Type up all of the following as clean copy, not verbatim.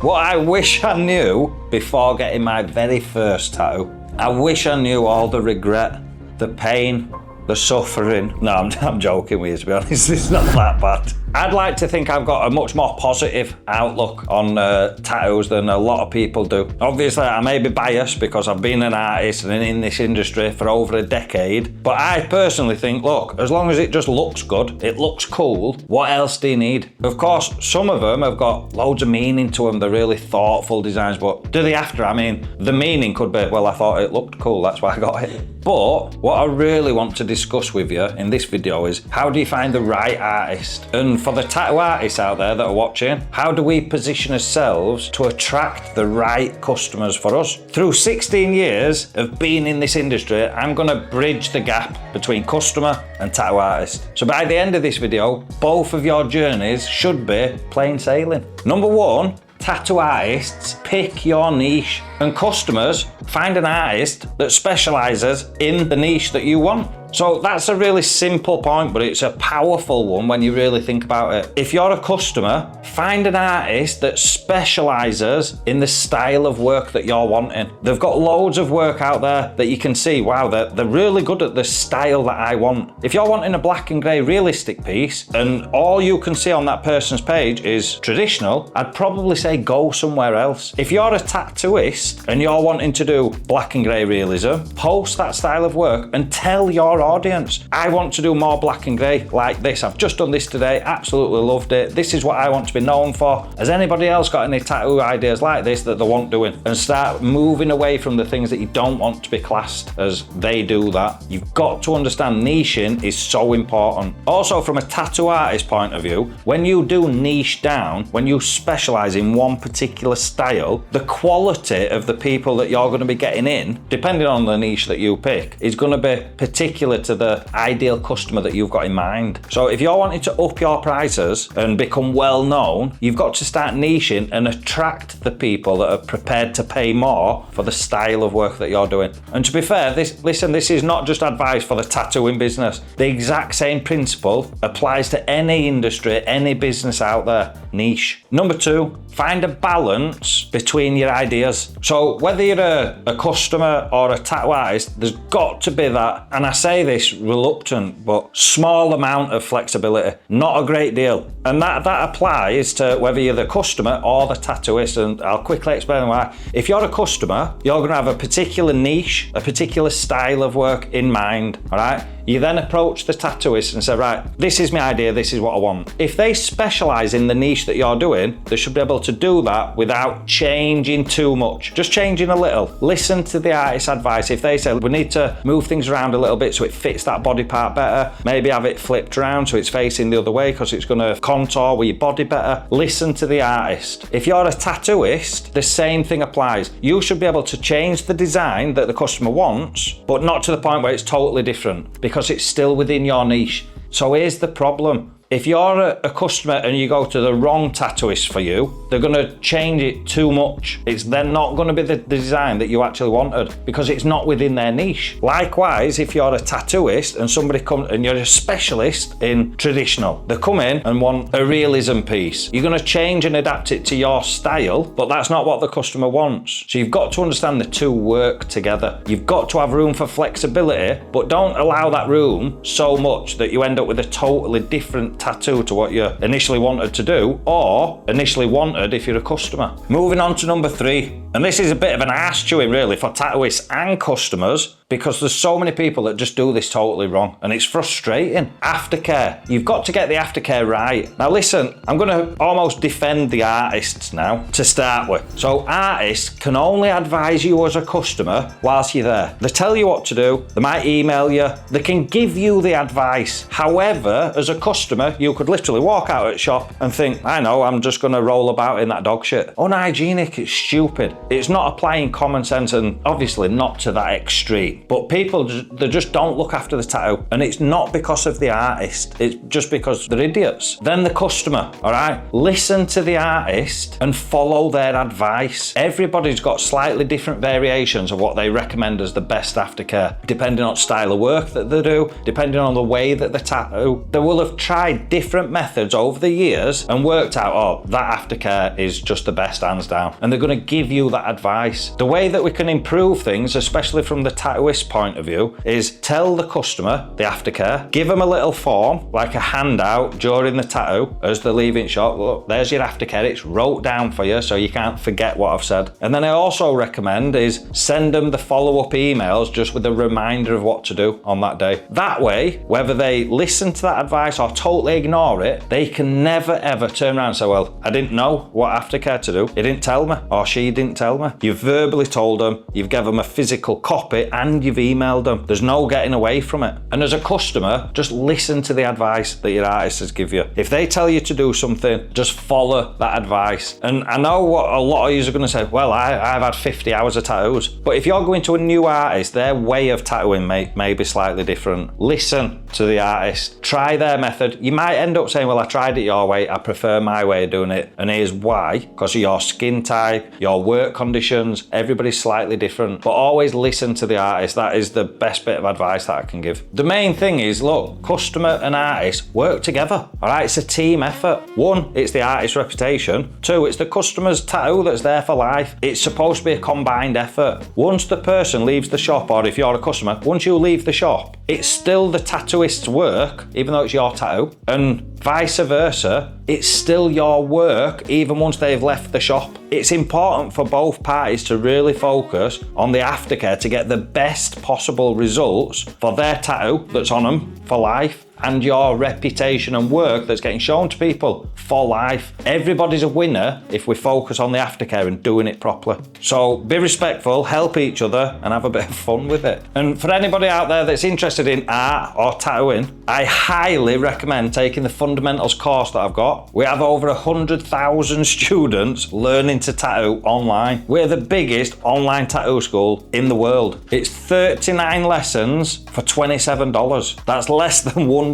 What I wish I knew before getting my very first tattoo, I wish I knew all the regret, the pain, the suffering. No, I'm joking with you, to be honest. It's not that bad. I'd like to think I've got a much more positive outlook on tattoos than a lot of people do. Obviously, I may be biased because I've been an artist and in this industry for over a decade, but I personally think, look, as long as it just looks good, it looks cool, what else do you need? Of course, some of them have got loads of meaning to them. They're really thoughtful designs, but do they have to? I mean, the meaning could be, well, I thought it looked cool, that's why I got it. But what I really want to discuss with you in this video is, how do you find the right artist? And for the tattoo artists out there that are watching, how do we position ourselves to attract the right customers for us? Through 16 years of being in this industry, I'm gonna bridge the gap between customer and tattoo artist. So by the end of this video, both of your journeys should be plain sailing. Number one, tattoo artists, pick your niche, and customers, find an artist that specializes in the niche that you want. So that's a really simple point, but it's a powerful one when you really think about it. If you're a customer, find an artist that specializes in the style of work that you're wanting. They've got loads of work out there that you can see, wow, they're really good at the style that I want. If you're wanting a black and grey realistic piece and all you can see on that person's page is traditional, I'd probably say go somewhere else. If you're a tattooist and you're wanting to do black and grey realism, post that style of work and tell your audience, I want to do more black and grey like this. I've just done this today, absolutely loved it. This is what I want to be known for. Has anybody else got any tattoo ideas like this that they want doing? And start moving away from the things that you don't want to be classed as they do that. You've got to understand niching is so important. Also, from a tattoo artist point of view, when you do niche down, when you specialize in one particular style, the quality of the people that you're going to be getting in, depending on the niche that you pick, is going to be particular to the ideal customer that you've got in mind. So if you're wanting to up your prices and become well known, you've got to start niching and attract the people that are prepared to pay more for the style of work that you're doing. And to be fair, this is not just advice for the tattooing business. The exact same principle applies to any industry, any business out there. Niche. Number two, find a balance between your ideas. So whether you're a customer or a tattoo artist, there's got to be that, and I say this reluctant, but small amount of flexibility, not a great deal. And that applies to whether you're the customer or the tattooist, and I'll quickly explain why. If you're a customer, you're gonna have a particular niche, a particular style of work in mind, all right? You then approach the tattooist and say, right, this is my idea, this is what I want. If they specialize in the niche that you're doing, they should be able to do that without changing too much. Just changing a little. Listen to the artist's advice. If they say, we need to move things around a little bit so it fits that body part better, maybe have it flipped around so it's facing the other way because it's gonna contour with your body better. Listen to the artist. If you're a tattooist, the same thing applies. You should be able to change the design that the customer wants, but not to the point where it's totally different, because it's still within your niche. So here's the problem. If you're a customer and you go to the wrong tattooist for you, they're gonna change it too much. It's then not gonna be the design that you actually wanted because it's not within their niche. Likewise, if you're a tattooist and somebody comes and you're a specialist in traditional, they come in and want a realism piece. You're gonna change and adapt it to your style, but that's not what the customer wants. So you've got to understand the two work together. You've got to have room for flexibility, but don't allow that room so much that you end up with a totally different tattoo to what you initially wanted to do, or initially wanted if you're a customer. Moving on to number three, and this is a bit of an arse chewing really for tattooists and customers, because there's so many people that just do this totally wrong and it's frustrating. Aftercare. You've got to get the aftercare right. Now listen, I'm going to almost defend the artists now to start with. So artists can only advise you as a customer whilst you're there. They tell you what to do, they might email you, they can give you the advice. However, as a customer, you could literally walk out at the shop and think, I know, I'm just going to roll about in that dog shit. Unhygienic, it's stupid. It's not applying common sense, and obviously not to that extreme. great, but people, they just don't look after the tattoo. And it's not because of the artist, it's just because they're idiots. Then the customer, all right? Listen to the artist and follow their advice. Everybody's got slightly different variations of what they recommend as the best aftercare, depending on style of work that they do, depending on the way that the tattoo. They will have tried different methods over the years and worked out, oh, that aftercare is just the best, hands down. And they're going to give you that advice. The way that we can improve things, especially from the tattooist point of view, is tell the customer the aftercare, give them a little form, like a handout during the tattoo as they're leaving shop. Look, there's your aftercare, it's wrote down for you so you can't forget what I've said. And then I also recommend is send them the follow-up emails just with a reminder of what to do on that day. That way, whether they listen to that advice or totally ignore it, they can never ever turn around and say, well, I didn't know what aftercare to do. He didn't tell me, or she didn't tell me. You've verbally told them, you've given them a physical copy, and you've emailed them. There's no getting away from it. And as a customer, just listen to the advice that your artist has given you. If they tell you to do something, just follow that advice. And I know what a lot of you are going to say, well, I've had 50 hours of tattoos. But if you're going to a new artist, their way of tattooing may be slightly different. Listen to the artist. Try their method. You might end up saying, well, I tried it your way, I prefer my way of doing it. And here's why. Because of your skin type, your work conditions, everybody's slightly different. But always listen to the artist. That is the best bit of advice that I can give. The main thing is, look, customer and artist work together. All right, it's a team effort. One, it's the artist's reputation. Two, it's the customer's tattoo that's there for life. It's supposed to be a combined effort. Once the person leaves the shop, or if you're a customer, once you leave the shop, it's still the tattooist's work, even though it's your tattoo, and vice versa, it's still your work, even once they've left the shop. It's important for both parties to really focus on the aftercare to get the best possible results for their tattoo that's on them for life, and your reputation and work that's getting shown to people for life. Everybody's a winner if we focus on the aftercare and doing it properly. So be respectful, help each other, and have a bit of fun with it. And for anybody out there that's interested in art or tattooing, I highly recommend taking the fundamentals course that I've got. We have over 100,000 students learning to tattoo online. We're the biggest online tattoo school in the world. It's 39 lessons for $27. That's less than $1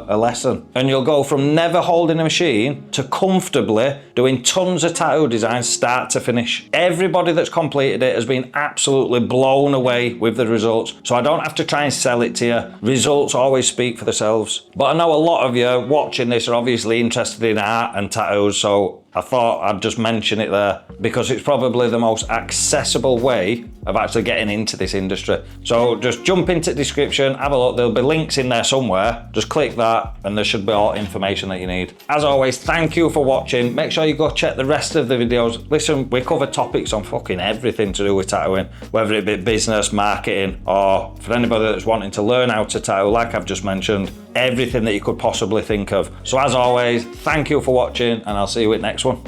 a lesson. And you'll go from never holding a machine to comfortably doing tons of tattoo designs start to finish. Everybody that's completed it has been absolutely blown away with the results. So I don't have to try and sell it to you. Results always speak for themselves. But I know a lot of you watching this are obviously interested in art and tattoos, so I thought I'd just mention it there because it's probably the most accessible way of actually getting into this industry. So just jump into the description, have a look, there'll be links in there somewhere. Just click that and there should be all information that you need. As always, thank you for watching. Make sure you go check the rest of the videos. Listen, we cover topics on fucking everything to do with tattooing, whether it be business, marketing, or for anybody that's wanting to learn how to tattoo, like I've just mentioned, everything that you could possibly think of. So as always, thank you for watching and I'll see you at next one.